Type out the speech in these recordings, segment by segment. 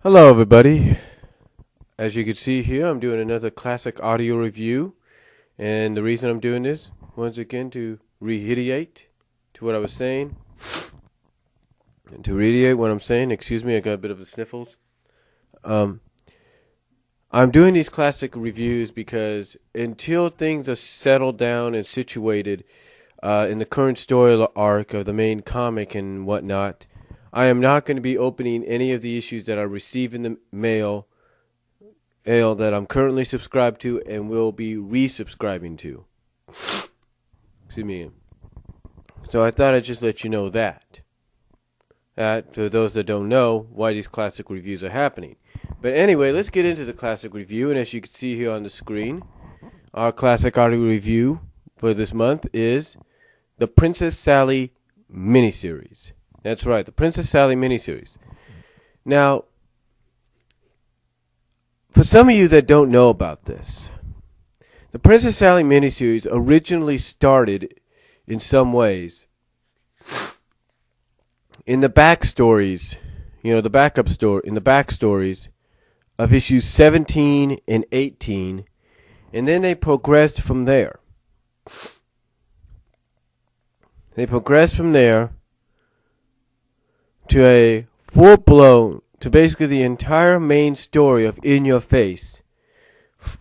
Hello everybody. As you can see here, I'm doing another classic audio review, and the reason I'm doing this, once again, to reiterate to what I was saying, excuse me, I got a bit of the sniffles. I'm doing these classic reviews because until things are settled down and situated in the current story arc of the main comic and whatnot, I am not going to be opening any of the issues that I receive in the mail that I'm currently subscribed to and will be resubscribing to. Excuse me. So I thought I'd just let you know that. For those that don't know why these classic reviews are happening. But anyway, let's get into the classic review. And as you can see here on the screen, our classic audio review for this month is the Princess Sally Mini-Series. That's right, the Princess Sally Mini-Series. Now, for some of you that don't know about this, the Princess Sally Mini-Series originally started, in some ways, in the backstories, the backstories of issues 17 and 18, and then they progressed from there. They progressed from there to a full-blown, to basically the entire main story of In Your Face,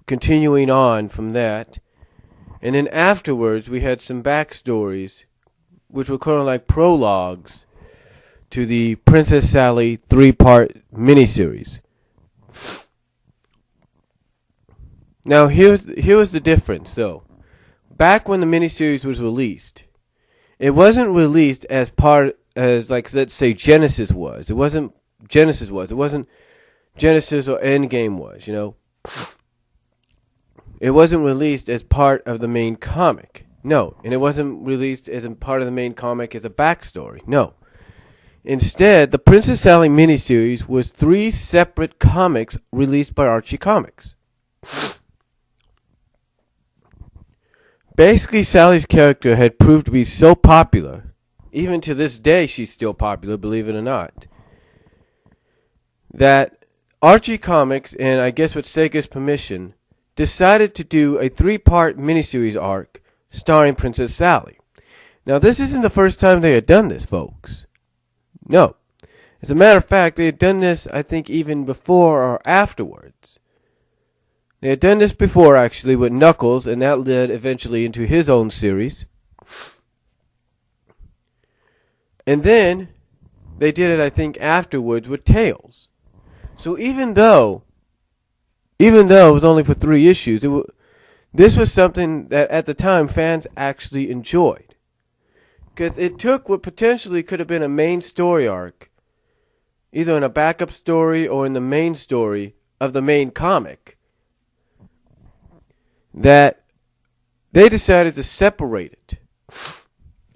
continuing on from that. And then afterwards, we had some backstories, which were kind of like prologues to the Princess Sally 3-part miniseries. Now, here was the difference, though. Back when the miniseries was released, it wasn't released as like, let's say, Genesis was. It wasn't Genesis or Endgame was, It wasn't released as part of the main comic. No. And it wasn't released as a part of the main comic as a backstory. No. Instead, the Princess Sally miniseries was 3 separate comics released by Archie Comics. Basically, Sally's character had proved to be so popular, even to this day she's still popular, believe it or not, that Archie Comics, and I guess with Sega's permission, decided to do a 3-part miniseries arc starring Princess Sally. Now, this isn't the first time they had done this, folks. No. As a matter of fact, they had done this, I think, even before or afterwards. They had done this before, actually, with Knuckles, and that led eventually into his own series. And then they did it, I think, afterwards with Tails. So even though it was only for 3 issues, this was something that at the time fans actually enjoyed. Because it took what potentially could have been a main story arc, either in a backup story or in the main story of the main comic, that they decided to separate it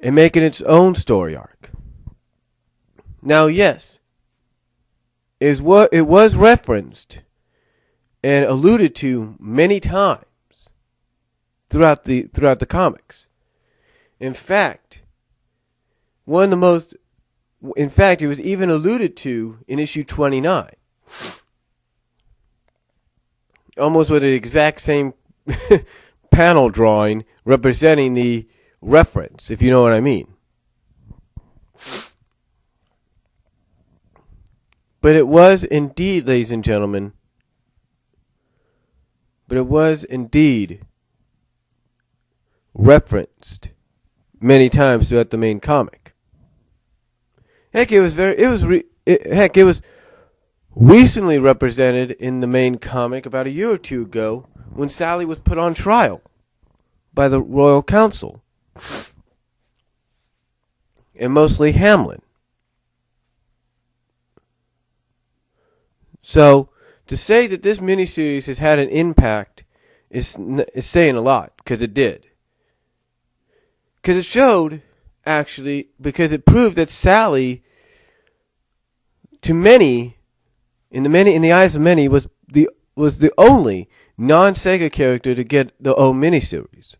and make it its own story arc. Now, yes, it was referenced and alluded to many times throughout the comics. In fact, it was even alluded to in issue 29. Almost with the exact same panel drawing representing the reference, if you know what I mean. But it was indeed, ladies and gentlemen, referenced many times throughout the main comic. Heck, it was recently represented in the main comic about a year or 2 ago when Sally was put on trial by the Royal Council, and mostly Hamlin. So, to say that this miniseries has had an impact is saying a lot, because it did. Because it showed, actually, because it proved that Sally, to many, in the eyes of many, was the only non-Sega character to get the own miniseries.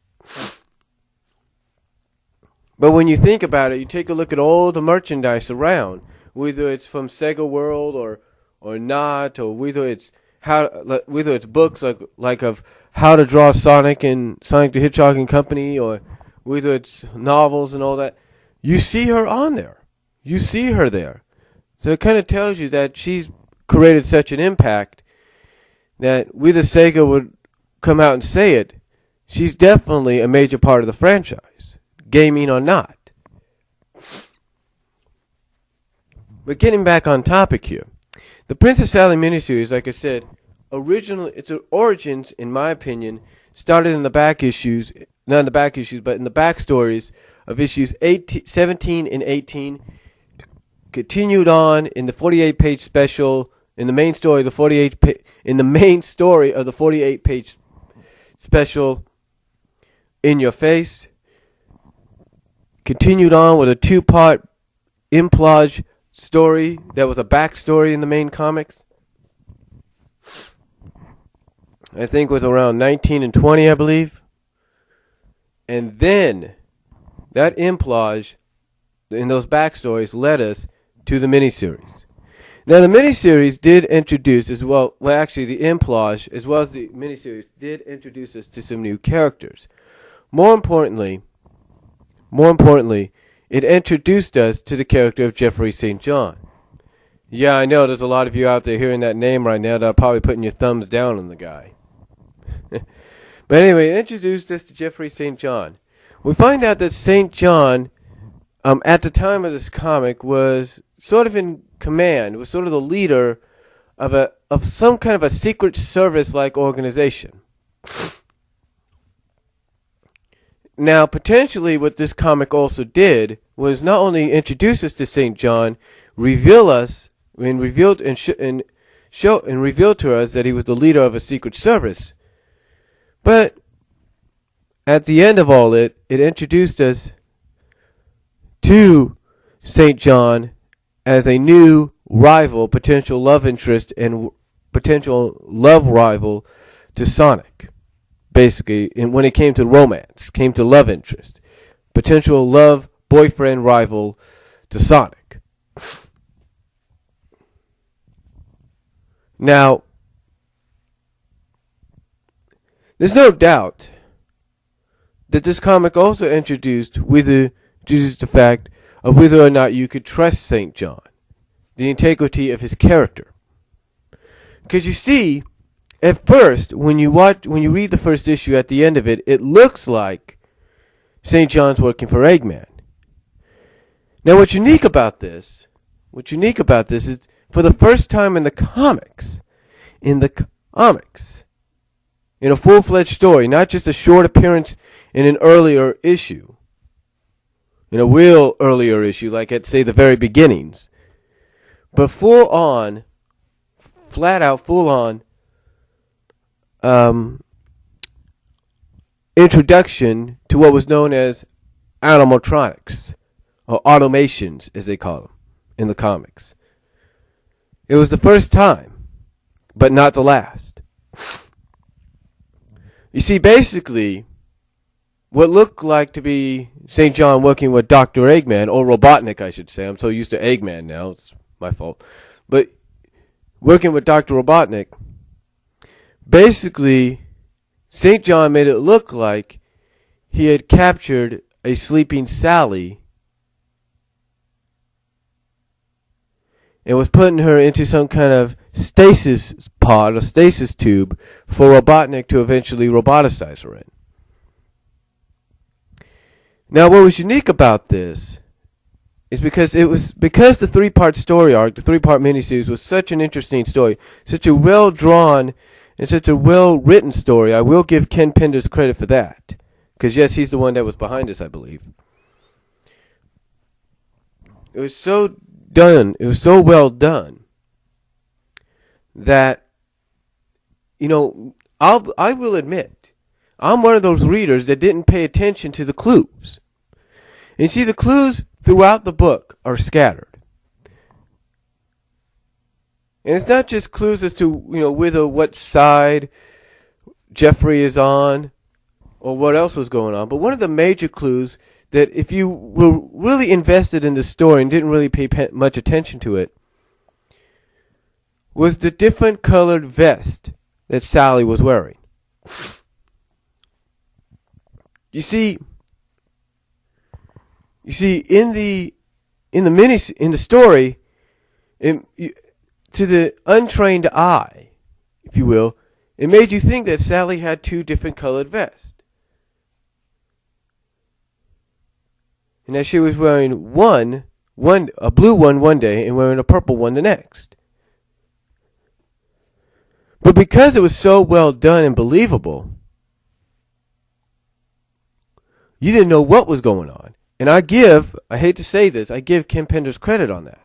But when you think about it, you take a look at all the merchandise around, whether it's from Sega World or or not, or whether it's books like of how to draw Sonic and Sonic the Hedgehog and Company, or whether it's novels and all that, you see her on there. You see her there. So it kind of tells you that she's created such an impact that whether Sega would come out and say it, she's definitely a major part of the franchise, gaming or not. But getting back on topic here, the Princess Sally miniseries, like I said, its origins, in my opinion, started in the back issues, not in the back issues, but in the backstories of issues 17 and 18, continued on in the 48-page special, in the main story of the 48-page special, In Your Face, continued on with a 2-part implage story that was a backstory in the main comics. I think it was around 19 and 20, I believe. And then that implage in those backstories led us to the miniseries. Now the miniseries did introduce the implage as well as the miniseries did introduce us to some new characters. More importantly, it introduced us to the character of Jeffrey St. John. Yeah, I know there's a lot of you out there hearing that name right now that are probably putting your thumbs down on the guy. But anyway, it introduced us to Jeffrey St. John. We find out that St. John, at the time of this comic, was sort of in command, was sort of the leader of some kind of a secret service-like organization. Now, potentially, what this comic also did was not only introduce us to St. John, reveal to us that he was the leader of a secret service, but at the end of all it introduced us to St. John as a new rival, potential love interest, and potential love rival to Sonic. Basically, when it came to romance, came to love interest, potential love boyfriend rival to Sonic. Now, there's no doubt that this comic also introduced the fact of whether or not you could trust St. John, the integrity of his character. Because you see, at first, when you read the first issue, at the end of it, it looks like St. John's working for Eggman. Now, what's unique about this is, for the first time in the comics, in a full-fledged story, not just a short appearance in an earlier issue, in a real earlier issue, like at, say, the very beginnings, but full-on introduction to what was known as animatronics, or automations, as they call them in the comics. It was the first time, but not the last. You see, basically, what looked like to be St. John working with Dr. Eggman, or Robotnik, I should say. I'm so used to Eggman now, it's my fault. But working with Dr. Robotnik, basically, St. John made it look like he had captured a sleeping Sally and was putting her into some kind of stasis pod, or stasis tube, for Robotnik to eventually roboticize her in. Now, what was unique about this is because the 3-part story arc, the 3-part miniseries, was such an interesting story, such a well-drawn and such a well-written story. I will give Ken Penders credit for that, because yes, he's the one that was behind this, I believe. It was so done, it was so well done, that, I will admit, I'm one of those readers that didn't pay attention to the clues. And see, the clues throughout the book are scattered. And it's not just clues as to, what side Jeffrey is on, or what else was going on, but one of the major clues that, if you were really invested in the story and didn't really pay much attention to it, was the different colored vest that Sally was wearing. You see, in the story, to the untrained eye, if you will, it made you think that Sally had two different colored vests. And that she was wearing a blue one day and wearing a purple one the next. But because it was so well done and believable, you didn't know what was going on. And I hate to say this, I give Kim Penders credit on that.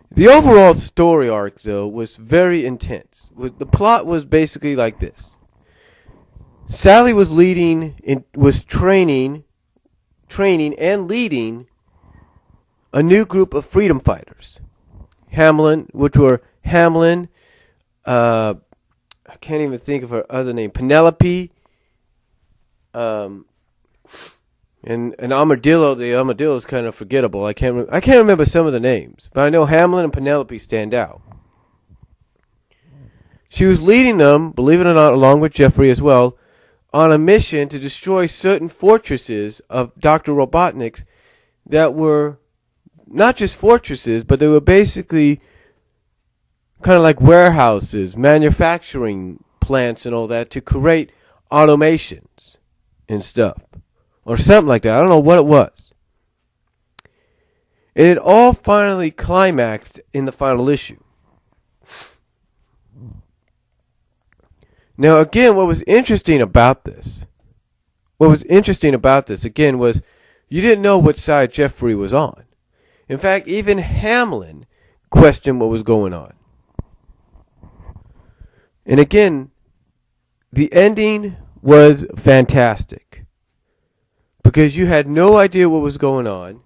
The overall story arc, though, was very intense. The plot was basically like this. Sally was training and leading a new group of freedom fighters. Hamlin, I can't even think of her other name, Penelope, and Armadillo. The Armadillo is kind of forgettable. I can't remember some of the names, but I know Hamlin and Penelope stand out. She was leading them, believe it or not, along with Jeffrey as well, on a mission to destroy certain fortresses of Dr. Robotnik's that were not just fortresses, but they were basically kind of like warehouses, manufacturing plants and all that to create automations and stuff. Or something like that. I don't know what it was. And it all finally climaxed in the final issue. Now, again, what was interesting about this, again, was you didn't know which side Jeffrey was on. In fact, even Hamlin questioned what was going on. And again, the ending was fantastic. Because you had no idea what was going on.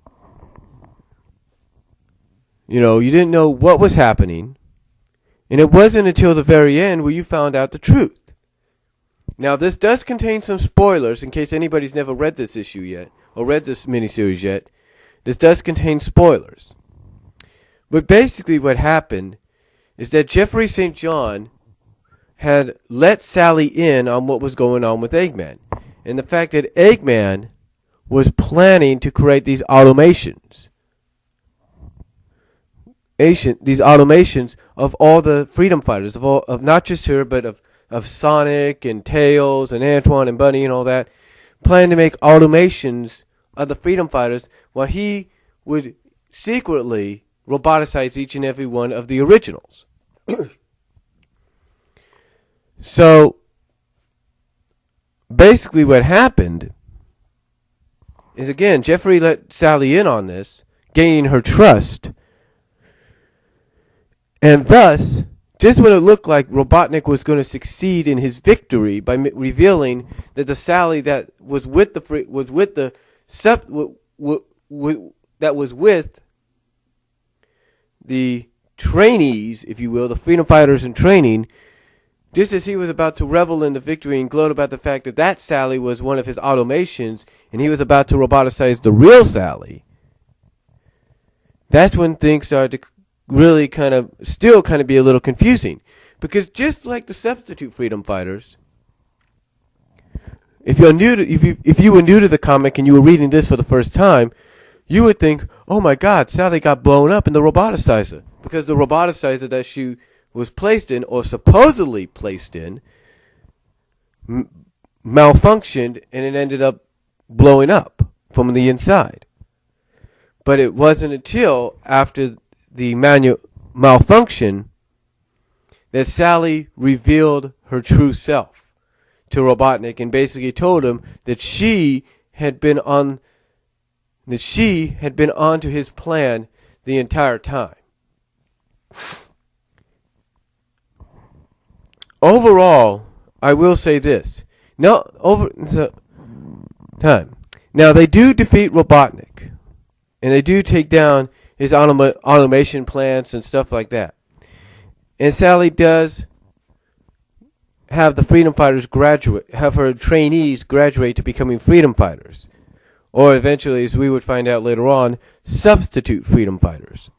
You didn't know what was happening. And it wasn't until the very end where you found out the truth. Now, this does contain some spoilers in case anybody's never read this issue yet, or read this miniseries yet. This does contain spoilers. But basically what happened is that Jeffrey St. John had let Sally in on what was going on with Eggman. And the fact that Eggman was planning to create these automations. These automations of all the freedom fighters, of not just her, but of Sonic and Tails and Antoine and Bunny and all that, planning to make automations of the freedom fighters while he would secretly roboticize each and every one of the originals. So, basically what happened is, again, Jeffrey let Sally in on this, gaining her trust. And thus, just when it looked like Robotnik was going to succeed in his victory by revealing that the Sally that was with the trainees, if you will, the freedom fighters in training, just as he was about to revel in the victory and gloat about the fact that Sally was one of his automations and he was about to roboticize the real Sally, that's when things started to really still be a little confusing. Because just like the substitute freedom fighters, if you were new to the comic and you were reading this for the first time, you would think, oh my God, Sally got blown up in the roboticizer. Because the roboticizer that she was placed in, or supposedly placed in, malfunctioned, and it ended up blowing up from the inside. But it wasn't until after the malfunction that Sally revealed her true self to Robotnik and basically told him that she had been onto his plan the entire time. Overall, I will say this. Now they do defeat Robotnik, and they do take down his automation plants and stuff like that. And Sally does have the freedom fighters have her trainees graduate to becoming freedom fighters. Or eventually, as we would find out later on, substitute freedom fighters.